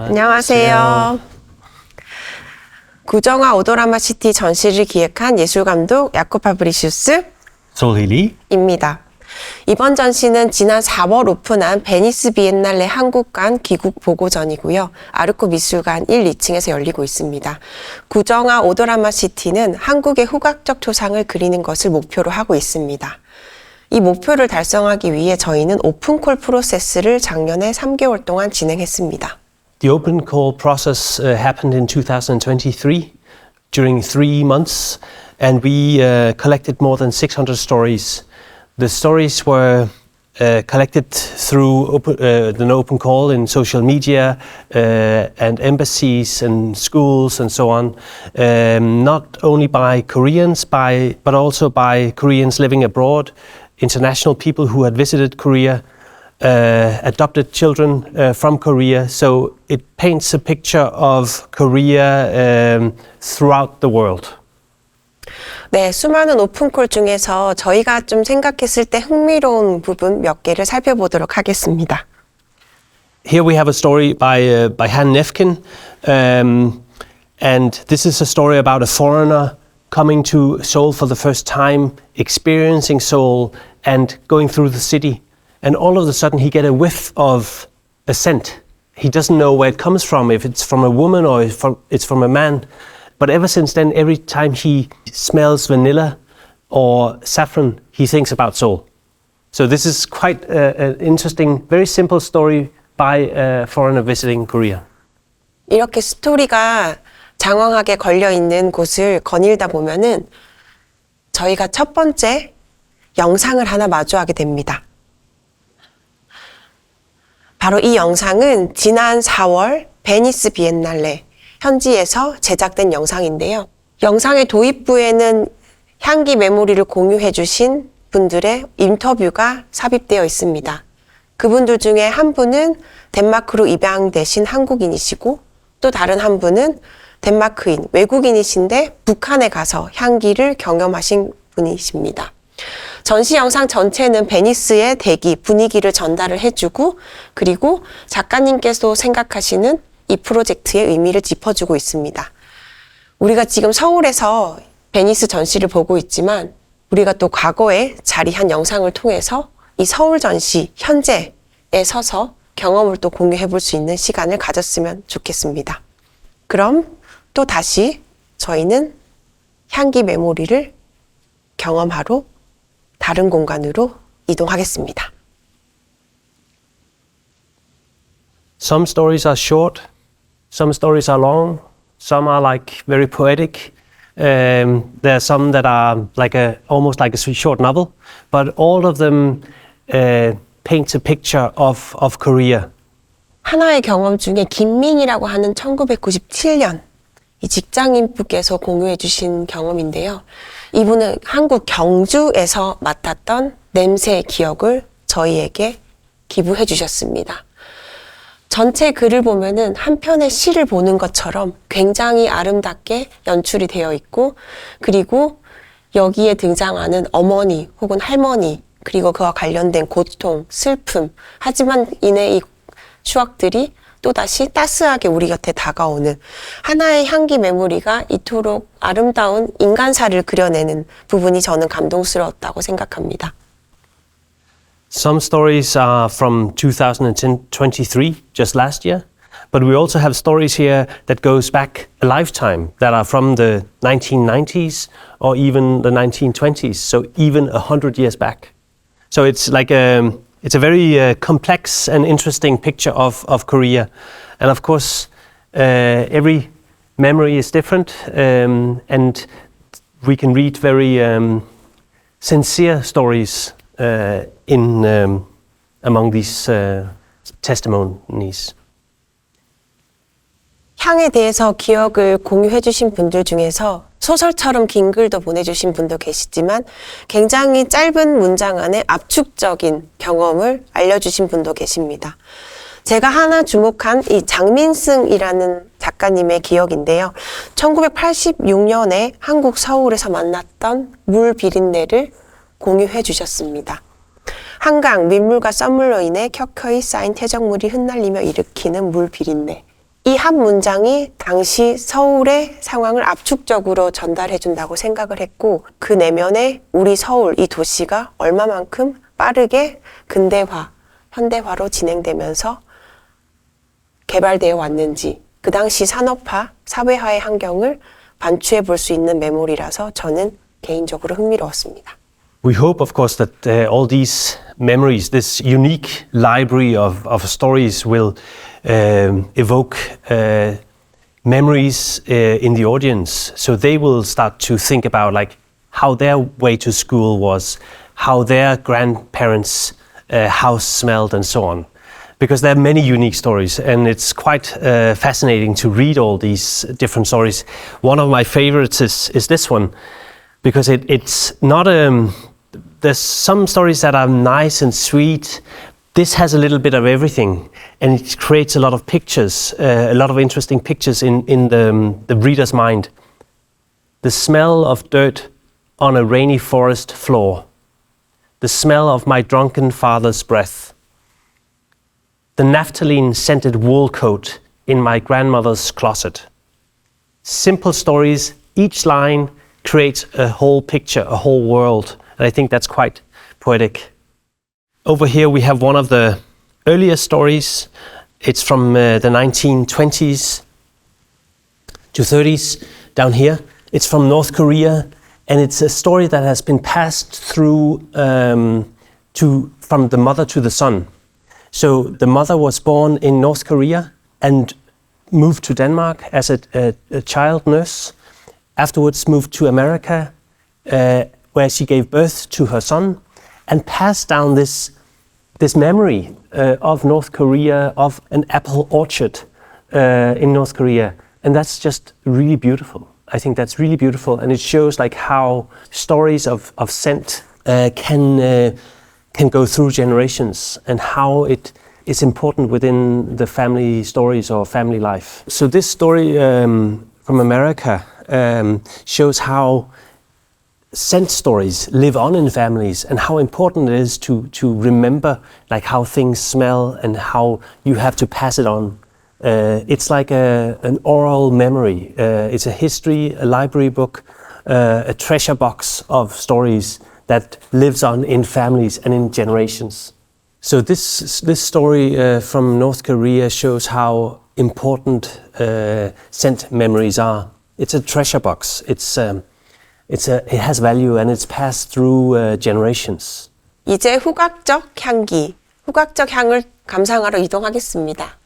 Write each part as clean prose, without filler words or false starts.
안녕하세요. 구정아 오도라마 시티 전시를 기획한 예술감독 야코 파브리시우스 솔힐리입니다. 이번 전시는 지난 4월 오픈한 베니스 비엔날레 한국관 귀국 보고전이고요. 아르코 미술관 1, 2층에서 열리고 있습니다. 구정아 오도라마 시티는 한국의 후각적 초상을 그리는 것을 목표로 하고 있습니다. 이 목표를 달성하기 위해 저희는 오픈콜 프로세스를 작년에 3개월 동안 진행했습니다. The open call process happened in 2023 during 3 months, and we collected more than 600 stories. The stories were collected through an open call in social media and embassies and schools and so on, not only by Koreans, but also by Koreans living abroad, international people who had visited Korea, adopted children from Korea. So it paints a picture of Korea throughout the world. 네, 수많은 오픈콜 중에서 저희가 좀 생각했을 때 흥미로운 부분 몇 개를 살펴보도록 하겠습니다. Here we have a story by Han Nefkin, and this is a story about a foreigner coming to Seoul for the first time, experiencing Seoul and going through the city. And all of a sudden he get a whiff of a scent. He doesn't know where it comes from, if it's from a woman or if it's from a man. But ever since then, every time he smells vanilla or saffron, he thinks about Seoul. So this is quite an interesting, very simple story by a foreigner visiting Korea. 이렇게 스토리가 장황하게 걸려있는 곳을 거닐다 보면은 저희가 첫 번째 영상을 하나 마주하게 됩니다. 바로 이 영상은 지난 4월 베니스 비엔날레 현지에서 제작된 영상인데요. 영상의 도입부에는 향기 메모리를 공유해 주신 분들의 인터뷰가 삽입되어 있습니다. 그분들 중에 한 분은 덴마크로 입양되신 한국인이시고 또 다른 한 분은 덴마크인, 외국인이신데 북한에 가서 향기를 경험하신 분이십니다. 전시 영상 전체는 베니스의 대기, 분위기를 전달을 해주고 그리고 작가님께서 생각하시는 이 프로젝트의 의미를 짚어주고 있습니다. 우리가 지금 서울에서 베니스 전시를 보고 있지만 우리가 또 과거에 자리한 영상을 통해서 이 서울 전시 현재에 서서 경험을 또 공유해 볼 수 있는 시간을 가졌으면 좋겠습니다. 그럼 또 다시 저희는 향기 메모리를 경험하러 다른 공간으로 이동하겠습니다. Some stories are short, some stories are long, some are like very poetic. There are some that are like almost like a short novel, but all of them paint a picture of Korea. 하나의 경험 중에 김민이라고 하는 1997년 이 직장인분께서 공유해 주신 경험인데요. 이분은 한국 경주에서 맡았던 냄새의 기억을 저희에게 기부해 주셨습니다. 전체 글을 보면은 한 편의 시를 보는 것처럼 굉장히 아름답게 연출이 되어 있고 그리고 여기에 등장하는 어머니 혹은 할머니 그리고 그와 관련된 고통, 슬픔 하지만 이내 이 추억들이 또다시 따스하게 우리 곁에 다가오는 하나의 향기 메모리가 이토록 아름다운 인간사를 그려내는 부분이 저는 감동스러웠다고 생각합니다. Some stories are from 2023, just last year, but we also have stories here that goes back a lifetime, that are from the 1990s or even the 1920s, so even 100 years back. So it's like it's a very complex and interesting picture of Korea. And of course, every memory is different, and we can read very sincere stories among these testimonies. 향에 대해서 기억을 공유해 주신 분들 중에서 소설처럼 긴 글도 보내주신 분도 계시지만 굉장히 짧은 문장 안에 압축적인 경험을 알려주신 분도 계십니다. 제가 하나 주목한 이 장민승이라는 작가님의 기억인데요. 1986년에 한국 서울에서 만났던 물 비린내를 공유해 주셨습니다. 한강, 민물과 썰물로 인해 켜켜이 쌓인 퇴적물이 흩날리며 일으키는 물 비린내. 이 한 문장이 당시 서울의 상황을 압축적으로 전달해 준다고 생각을 했고 그 내면에 우리 서울, 이 도시가 얼마만큼 빠르게 근대화, 현대화로 진행되면서 개발되어 왔는지 그 당시 산업화, 사회화의 환경을 반추해 볼 수 있는 메모리라서 저는 개인적으로 흥미로웠습니다. We hope, of course, that all these memories, this unique library of stories, will evoke memories in the audience. So they will start to think about like how their way to school was, how their grandparents' house smelled, and so on. Because there are many unique stories, and it's quite fascinating to read all these different stories. One of my favorites is this one, because it's not there's some stories that are nice and sweet. This has a little bit of everything, and it creates a lot of pictures, a lot of interesting pictures in the reader's mind. The smell of dirt on a rainy forest floor. The smell of my drunken father's breath. The naphthalene-scented wool coat in my grandmother's closet. Simple stories, each line creates a whole picture, a whole world. And I think that's quite poetic. Over here we have one of the earlier stories. It's from the 1920s to 30s down here. It's from North Korea, and it's a story that has been passed through from the mother to the son. So the mother was born in North Korea and moved to Denmark as a child nurse. Afterwards moved to America, where she gave birth to her son, and passed down this memory of North Korea, of an apple orchard in North Korea. And that's just really beautiful. I think that's really beautiful, and it shows like how stories of scent can go through generations, and how it is important within the family stories or family life. So this story from America shows how scent stories live on in families, and how important it is to remember like how things smell and how you have to pass it on. It's like an oral memory. It's a history, a library book, a treasure box of stories that lives on in families and in generations. So this story from North Korea shows how important scent memories are. It's a treasure box. It has value, and it's passed through generations. 이제 후각적 향기, 후각적 향을 감상하러 이동하겠습니다.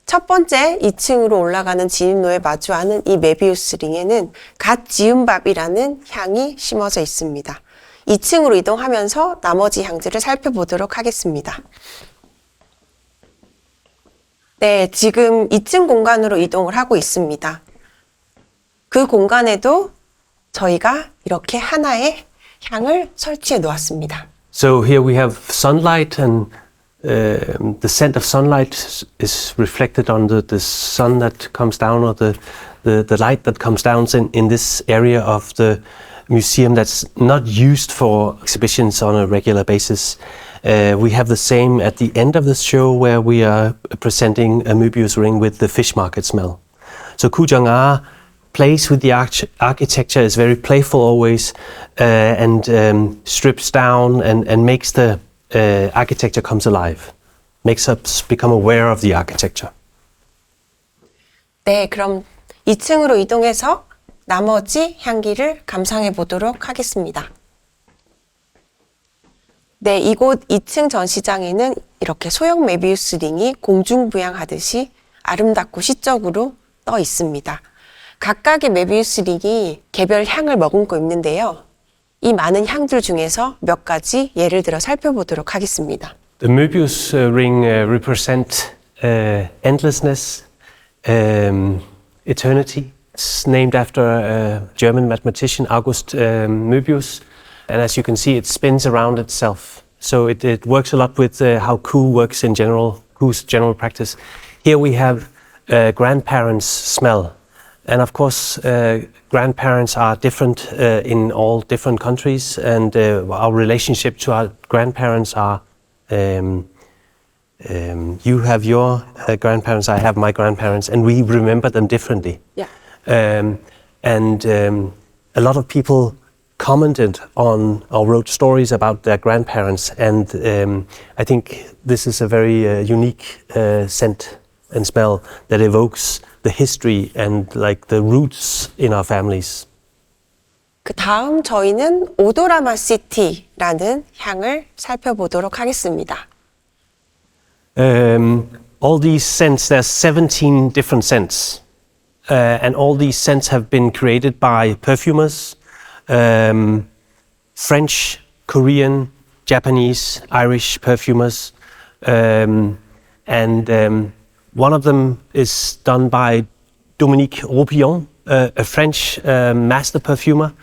첫 번째 2층으로 올라가는 진입로에 마주하는 이 메비우스 링에는 갓 지은 밥이라는 향이 심어져 있습니다. 2층으로 이동하면서 나머지 향들을 살펴보도록 하겠습니다. 네, 지금 2층 공간으로 이동을 하고 있습니다. 그 공간에도 저희가 이렇게 하나의 향을 설치해 놓았습니다. So here we have sunlight, and the scent of sunlight is reflected on the sun that comes down, or the light that comes down in this area of the museum that's not used for exhibitions on a regular basis. We have the same at the end of the show, where we are presenting a Möbius ring with the fish market smell. So Kujang-ah plays with the architecture, is very playful always, and strips down and makes the architecture comes alive, makes us become aware of the architecture. 네, 그럼 2층으로 이동해서 나머지 향기를 감상해 보도록 하겠습니다. 네, 이곳 2층 전시장에는 이렇게 소형 메비우스 링이 공중부양하듯이 아름답고 시적으로 떠 있습니다. 각각의 메비우스 링이 개별 향을 머금고 있는데요. 이 많은 향들 중에서 몇 가지 예를 들어 살펴보도록 하겠습니다. The Möbius ring represent endlessness, eternity. It's named after a German mathematician, August Möbius. And as you can see, it spins around itself. So it works a lot with how Ku works in general, Ku's general practice. Here we have grandparents' smell. And of course, grandparents are different in all different countries, and our relationship to our grandparents are you have your grandparents, I have my grandparents, and we remember them differently. Yeah. A lot of people commented on or wrote stories about their grandparents, and I think this is a very unique scent and smell that evokes the history and like the roots in our families. 그 다음 저희는 오도라마 시티라는 향을 살펴보도록 하겠습니다. All these scents, there's 17 different scents. And all these scents have been created by perfumers, French, Korean, Japanese, Irish perfumers. One of them is done by Dominique Ropillon, a French master perfumer.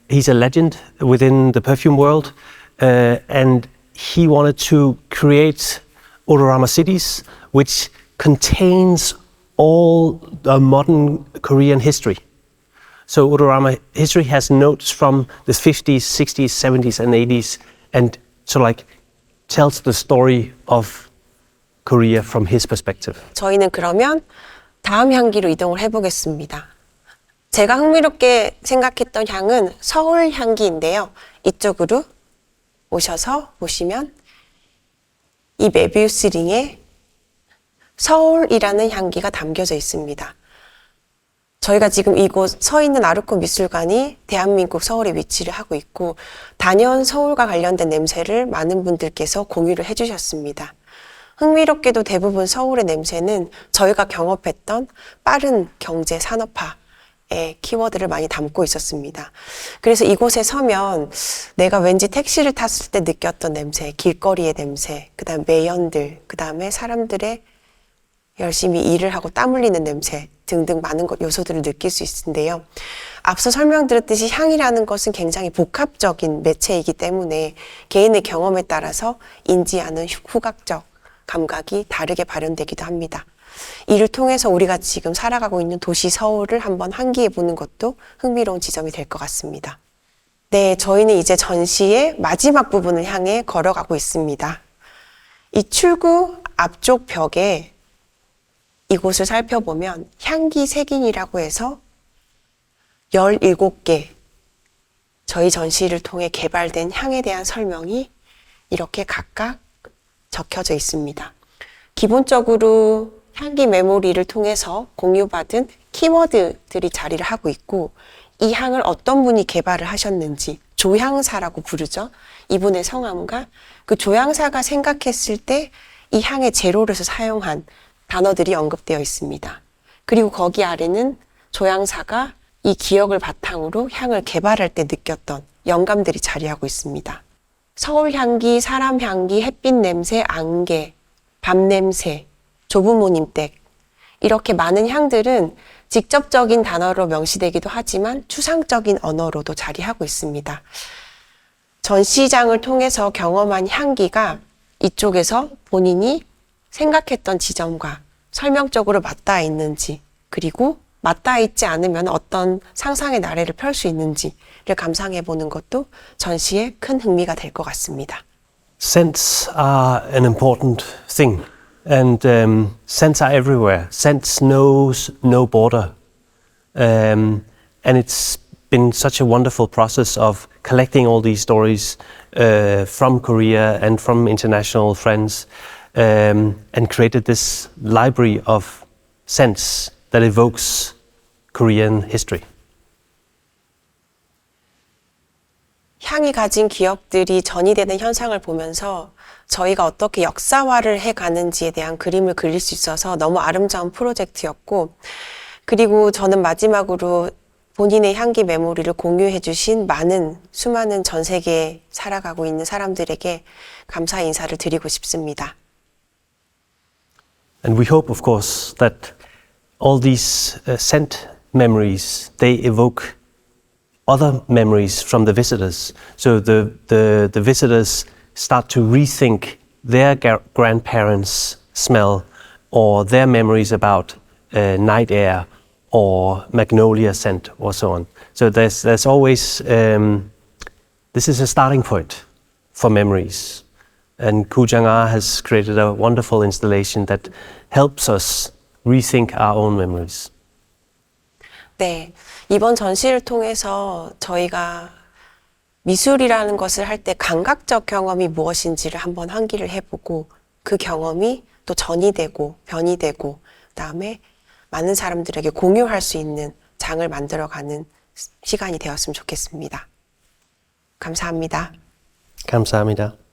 He's a legend within the perfume world, and he wanted to create odorama cities, which contains all the modern Korean history. So odorama history has notes from the 50s, 60s, 70s, and 80s, and so like tells the story of Korea from his perspective. 저희는 그러면 다음 향기로 이동을 해보겠습니다. 제가 흥미롭게 생각했던 향은 서울 향기인데요. 이쪽으로 오셔서 보시면 이 메비우스 링에 서울이라는 향기가 담겨져 있습니다. 저희가 지금 이곳 서 있는 아르코 미술관이 대한민국 서울에 위치를 하고 있고 단연 서울과 관련된 냄새를 많은 분들께서 공유를 해주셨습니다. 흥미롭게도 대부분 서울의 냄새는 저희가 경험했던 빠른 경제 산업화의 키워드를 많이 담고 있었습니다. 그래서 이곳에 서면 내가 왠지 택시를 탔을 때 느꼈던 냄새, 길거리의 냄새, 그 다음 매연들, 그 다음에 사람들의 열심히 일을 하고 땀 흘리는 냄새 등등 많은 요소들을 느낄 수 있는데요. 앞서 설명드렸듯이 향이라는 것은 굉장히 복합적인 매체이기 때문에 개인의 경험에 따라서 인지하는 후각적 감각이 다르게 발현되기도 합니다. 이를 통해서 우리가 지금 살아가고 있는 도시 서울을 한번 환기해 보는 것도 흥미로운 지점이 될 것 같습니다. 네, 저희는 이제 전시의 마지막 부분을 향해 걸어가고 있습니다. 이 출구 앞쪽 벽에 이곳을 살펴보면 향기 색인이라고 해서 17개 저희 전시를 통해 개발된 향에 대한 설명이 이렇게 각각 적혀져 있습니다. 기본적으로 향기 메모리를 통해서 공유받은 키워드들이 자리를 하고 있고 이 향을 어떤 분이 개발을 하셨는지 조향사라고 부르죠. 이분의 성함과 그 조향사가 생각했을 때 이 향의 재료로서 사용한 단어들이 언급되어 있습니다. 그리고 거기 아래는 조향사가 이 기억을 바탕으로 향을 개발할 때 느꼈던 영감들이 자리하고 있습니다. 서울 향기, 사람 향기, 햇빛 냄새, 안개, 밤 냄새, 조부모님 댁 이렇게 많은 향들은 직접적인 단어로 명시되기도 하지만 추상적인 언어로도 자리하고 있습니다. 전시장을 통해서 경험한 향기가 이쪽에서 본인이 생각했던 지점과 설명적으로 맞닿아 있는지 그리고 맞닿아 있지 않으면 어떤 상상의 나래를 펼 수 있는지를 감상해 보는 것도 전시의 큰 흥미가 될 것 같습니다. Scents are an important thing, and scents are everywhere. Scents knows no border, and it's been such a wonderful process of collecting all these stories from Korea and from international friends, and created this library of scents that evokes Korean history. 향이 가진 기억들이 전이되는 현상을 보면서 저희가 어떻게 역사화를 해가는지에 대한 그림을 그릴 수 있어서 너무 아름다운 프로젝트였고 그리고 저는 마지막으로 본인의 향기 메모리를 공유해 주신 수많은 전 세계에 살아가고 있는 사람들에게 감사 인사를 드리고 싶습니다. And we hope, of course, that all these scent memories, they evoke other memories from the visitors. So the visitors start to rethink their grandparents' smell or their memories about night air or magnolia scent or so on. So there's always, this is a starting point for memories. And Kujanga has created a wonderful installation that helps us rethink our own memories. 네, 이번 전시를 통해서 저희가 미술이라는 것을 할 때 감각적 경험이 무엇인지를 한번 환기를 해보고 그 경험이 또 전이 되고 변이 되고 그다음에 많은 사람들에게 공유할 수 있는 장을 만들어가는 시간이 되었으면 좋겠습니다. 감사합니다. 감사합니다.